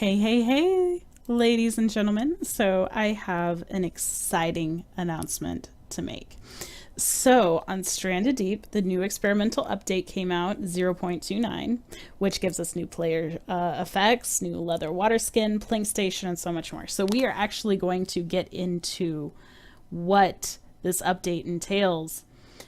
Hey, hey, hey, ladies and gentlemen. So, I have an exciting announcement to make. So, on Stranded Deep, the new experimental update came out 0.29, which gives us new player effects, new leather water skin, plink station, and so much more. So, we are actually going to get into what this update entails.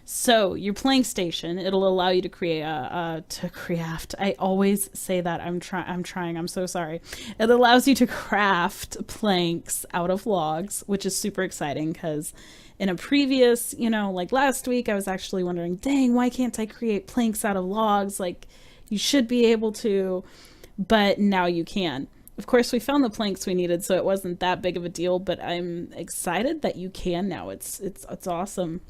So your playing station, it'll allow you to create to craft. I always say that. I'm trying. I'm so sorry. It allows you to craft planks out of logs, which is super exciting because in a previous, like last week, I was actually wondering, dang, why can't I create planks out of logs? Like you should be able to, but now you can. Of course, we found the planks we needed, so it wasn't that big of a deal. But I'm excited that you can now. It's awesome.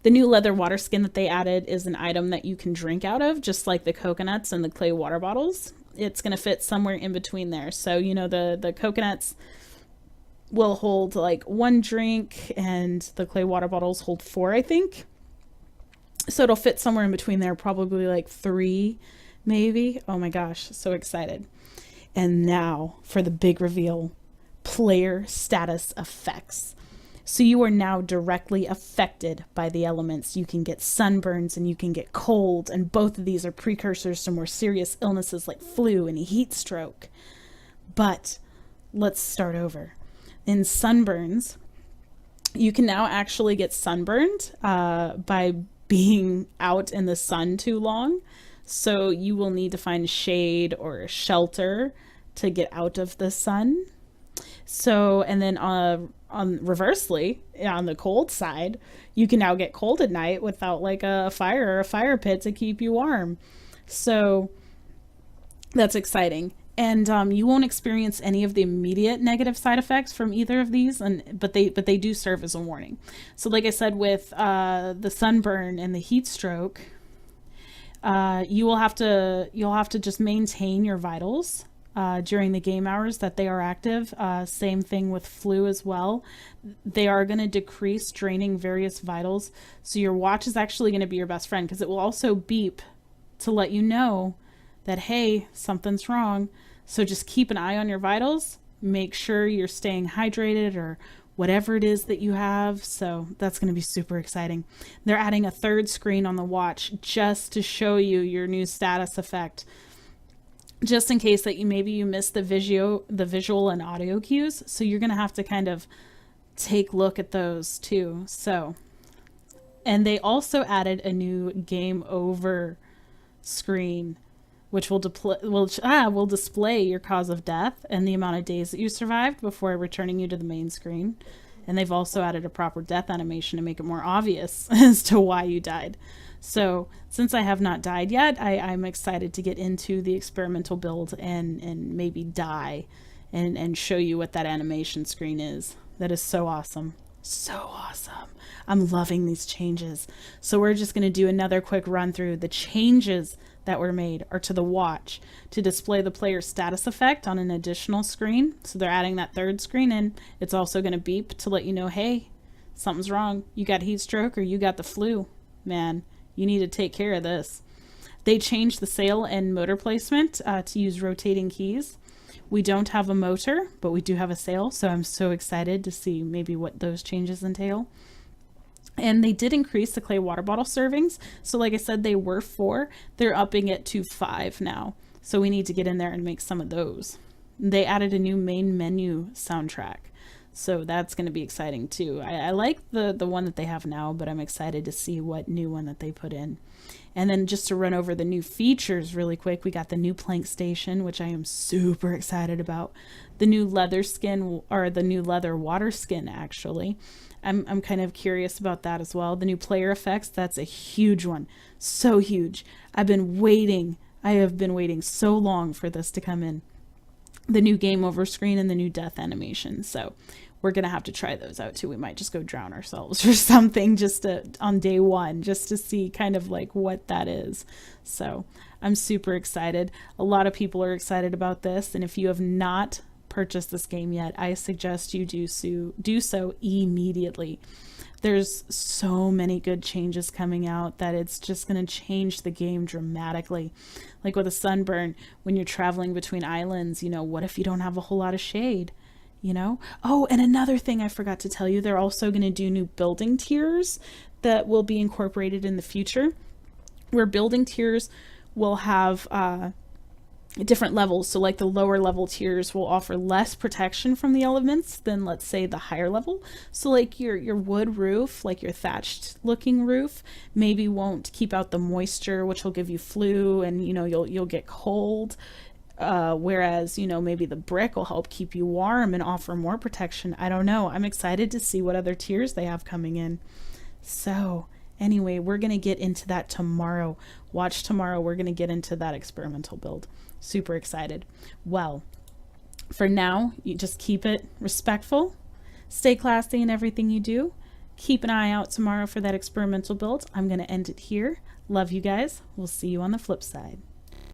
The new leather water skin that they added is an item that you can drink out of, just like the coconuts and the clay water bottles. It's going to fit somewhere in between there. So, the coconuts will hold like one drink, and the clay water bottles hold four, I think. So it'll fit somewhere in between there, probably like three, maybe. Oh my gosh, so excited. And now for the big reveal, player status effects. So you are now directly affected by the elements. You can get sunburns and you can get cold, and both of these are precursors to more serious illnesses like flu and heat stroke. But let's start over. In sunburns, you can now actually get sunburned by being out in the sun too long. So you will need to find shade or shelter to get out of the sun. So, and then on reversely, on the cold side, you can now get cold at night without like a fire or a fire pit to keep you warm. So that's exciting. And you won't experience any of the immediate negative side effects from either of these, but they do serve as a warning. So, like I said, with the sunburn and the heat stroke, you'll have to just maintain your vitals during the game hours that they are active. Same thing with flu as well. They are going to decrease draining various vitals. So your watch is actually going to be your best friend, because it will also beep to let you know that, hey, something's wrong. So just keep an eye on your vitals. Make sure you're staying hydrated or whatever it is that you have. So that's going to be super exciting. They're adding a third screen on the watch just to show you your new status effect, just in case that you missed the visual and audio cues. So you're going to have to kind of take a look at those too. So, and they also added a new game over screen, which will display your cause of death and the amount of days that you survived before returning you to the main screen. And they've also added a proper death animation to make it more obvious as to why you died. So since I have not died yet, I'm excited to get into the experimental build and maybe die and show you what that animation screen is. That is so awesome. So awesome. I'm loving these changes. So we're just going to do another quick run through. The changes that were made are to the watch to display the player's status effect on an additional screen. So they're adding that third screen in. It's also going to beep to let you know, hey, something's wrong. You got heat stroke or you got the flu. Man, you need to take care of this. They changed the sail and motor placement to use rotating keys. We don't have a motor, but we do have a sail, so I'm so excited to see maybe what those changes entail. And they did increase the clay water bottle servings. So like I said, they were 4. They're upping it to 5 now. So we need to get in there and make some of those. They added a new main menu soundtrack. So that's going to be exciting too. I like the one that they have now, but I'm excited to see what new one that they put in. And then just to run over the new features really quick, we got the new plank station, which I am super excited about. The new leather skin, or the new leather water skin, actually. I'm kind of curious about that as well. The new player effects, that's a huge one. So huge. I have been waiting so long for this to come in. The new game over screen and the new death animation. So we're going to have to try those out too. We might just go drown ourselves or something on day one, just to see kind of like what that is. So I'm super excited. A lot of people are excited about this. And if you have not purchased this game yet, I suggest you do so immediately. There's so many good changes coming out that it's just going to change the game dramatically. Like with a sunburn, when you're traveling between islands, what if you don't have a whole lot of shade? Oh, and another thing I forgot to tell you, they're also going to do new building tiers that will be incorporated in the future, where building tiers will have different levels. So like the lower level tiers will offer less protection from the elements than, let's say, the higher level. So like your wood roof, like your thatched looking roof, maybe won't keep out the moisture, which will give you flu, and you'll get cold. Whereas maybe the brick will help keep you warm and offer more protection. I don't know. I'm excited to see what other tiers they have coming in. So anyway, we're going to get into that tomorrow. Watch tomorrow. We're going to get into that experimental build. Super excited. Well, for now, you just keep it respectful. Stay classy in everything you do. Keep an eye out tomorrow for that experimental build. I'm going to end it here. Love you guys. We'll see you on the flip side.